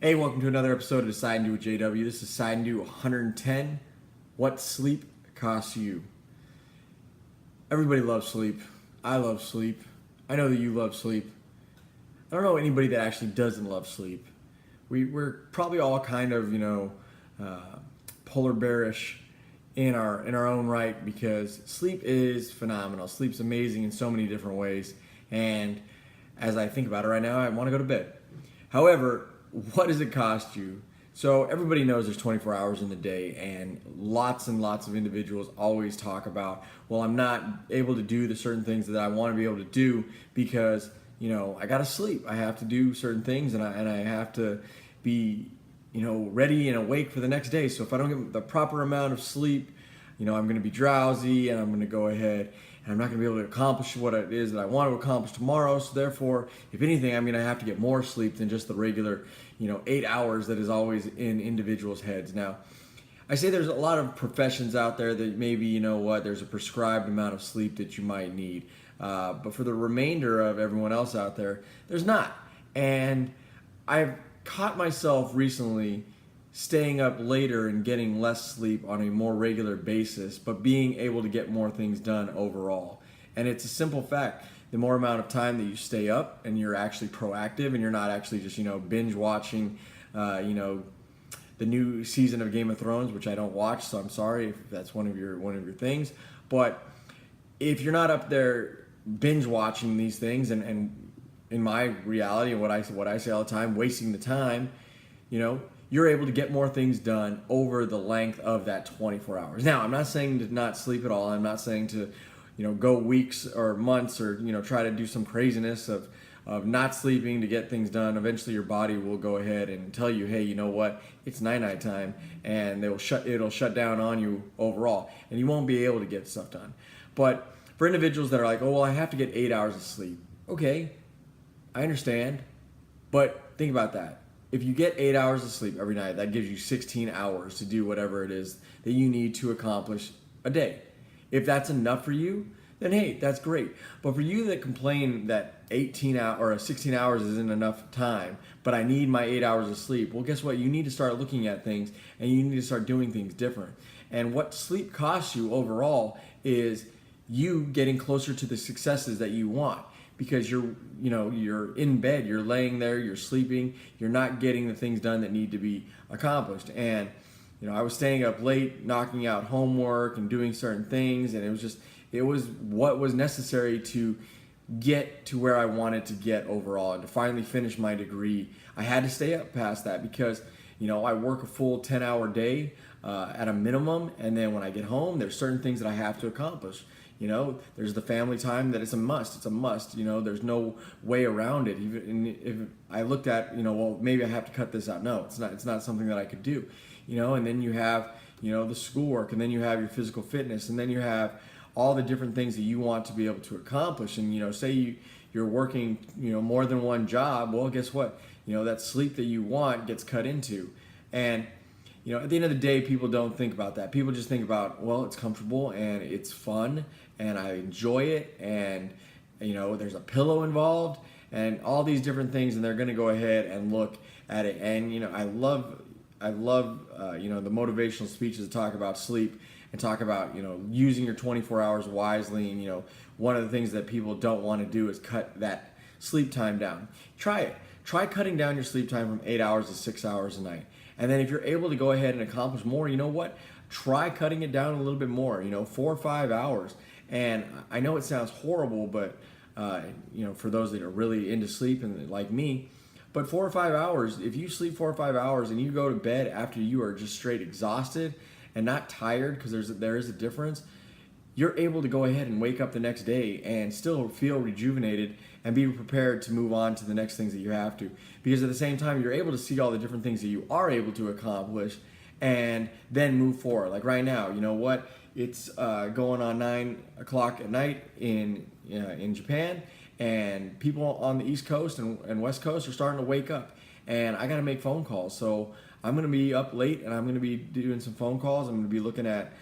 Hey, welcome to another episode of Decide and Do with JW. This is Decide and Do 110. What sleep costs you? Everybody loves sleep. I love sleep. I know that you love sleep. I don't know anybody that actually doesn't love sleep. We're probably all kind of, polar bearish in our own right because sleep is phenomenal. Sleep's amazing in so many different ways. And as I think about it right now, I want to go to bed. However, what does it cost you? So everybody knows there's 24 hours in the day, and lots of individuals always talk about, well, I'm not able to do the certain things that I want to be able to do because, I got to sleep. I have to do certain things, and I have to be, ready and awake for the next day. So if I don't get the proper amount of sleep, I'm going to be drowsy, and I'm going to go ahead and I'm not going to be able to accomplish what it is that I want to accomplish tomorrow. So therefore, if anything, I'm going to have to get more sleep than just the regular, 8 hours that is always in individuals' heads. Now, I say there's a lot of professions out there that maybe, there's a prescribed amount of sleep that you might need. But for the remainder of everyone else out there, there's not. And I've caught myself recently staying up later and getting less sleep on a more regular basis, but being able to get more things done overall. And it's a simple fact. The more amount of time that you stay up and you're actually proactive and you're not actually just, binge watching, the new season of Game of Thrones, which I don't watch, so I'm sorry if that's one of your things. But if you're not up there binge watching these things and in my reality and what I say all the time, wasting the time, you're able to get more things done over the length of that 24 hours. Now, I'm not saying to not sleep at all. I'm not saying to, go weeks or months or, try to do some craziness of not sleeping to get things done. Eventually your body will go ahead and tell you, hey, you know what? It's night time, and it'll shut down on you overall, and you won't be able to get stuff done. But for individuals that are like, oh, well, I have to get 8 hours of sleep. Okay, I understand, but think about that. If you get 8 hours of sleep every night, that gives you 16 hours to do whatever it is that you need to accomplish a day. If that's enough for you, then hey, that's great. But for you that complain that 16 hours isn't enough time, but I need my 8 hours of sleep, well, guess what? You need to start looking at things and you need to start doing things different. And what sleep costs you overall is you getting closer to the successes that you want. Because you're in bed, you're laying there, you're sleeping, you're not getting the things done that need to be accomplished. And, I was staying up late, knocking out homework and doing certain things, and it was what was necessary to get to where I wanted to get overall and to finally finish my degree. I had to stay up past that because, I work a full 10-hour day at a minimum, and then when I get home, there's certain things that I have to accomplish. There's the family time that it's a must. It's a must. There's no way around it. Even if I looked at, well, maybe I have to cut this out. No, it's not. It's not something that I could do. And then you have, the schoolwork, and then you have your physical fitness, and then you have all the different things that you want to be able to accomplish. And say you're working, more than one job. Well, guess what? That sleep that you want gets cut into, and at the end of the day, people don't think about that. People just think about, well, it's comfortable and it's fun and I enjoy it, and there's a pillow involved and all these different things, and they're going to go ahead and look at it. And I love the motivational speeches that talk about sleep and talk about using your 24 hours wisely. And one of the things that people don't want to do is cut that sleep time down. Try it. Try cutting down your sleep time from 8 hours to 6 hours a night. And then if you're able to go ahead and accomplish more, try cutting it down a little bit more, 4 or 5 hours. And I know it sounds horrible, but, for those that are really into sleep and like me, but 4 or 5 hours, if you sleep 4 or 5 hours and you go to bed after you are just straight exhausted and not tired, because there is a difference, you're able to go ahead and wake up the next day and still feel rejuvenated and be prepared to move on to the next things that you have to. Because at the same time, you're able to see all the different things that you are able to accomplish and then move forward. Like right now, it's going on 9 o'clock at night in Japan, and people on the East Coast and West Coast are starting to wake up. And I got to make phone calls. So I'm going to be up late and I'm going to be doing some phone calls. I'm going to be looking at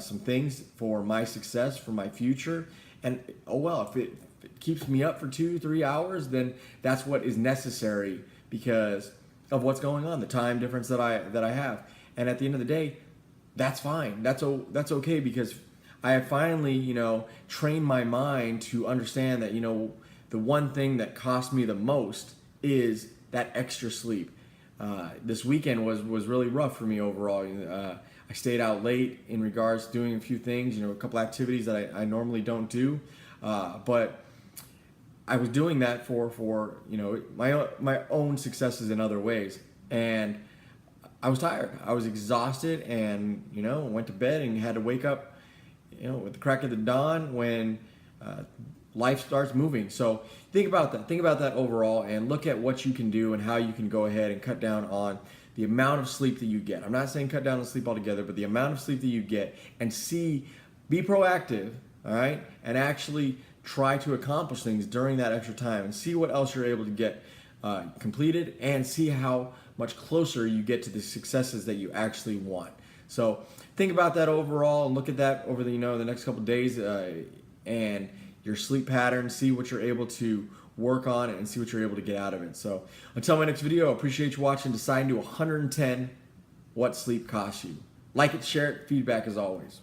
some things for my success, for my future. And if it keeps me up for 2-3 hours, then that's what is necessary, because of what's going on, the time difference that I have. And at the end of the day, that's fine. That's okay, because I have finally, trained my mind to understand that, the one thing that cost me the most is that extra sleep. This weekend was really rough for me overall. I stayed out late in regards to doing a few things, a couple activities that I normally don't do, but I was doing that for my own successes in other ways, and I was tired. I was exhausted, and went to bed and had to wake up, with the crack of the dawn when life starts moving. So think about that. Think about that overall, and look at what you can do and how you can go ahead and cut down on the amount of sleep that you get. I'm not saying cut down on sleep altogether, but the amount of sleep that you get, and be proactive, all right, and actually try to accomplish things during that extra time, and see what else you're able to get completed, and see how much closer you get to the successes that you actually want. So think about that overall, and look at that over the the next couple of days, and your sleep pattern. See what you're able to work on, and see what you're able to get out of it. So until my next video, I appreciate you watching. Deciding to 110 what sleep costs you. Like it, share it, feedback as always.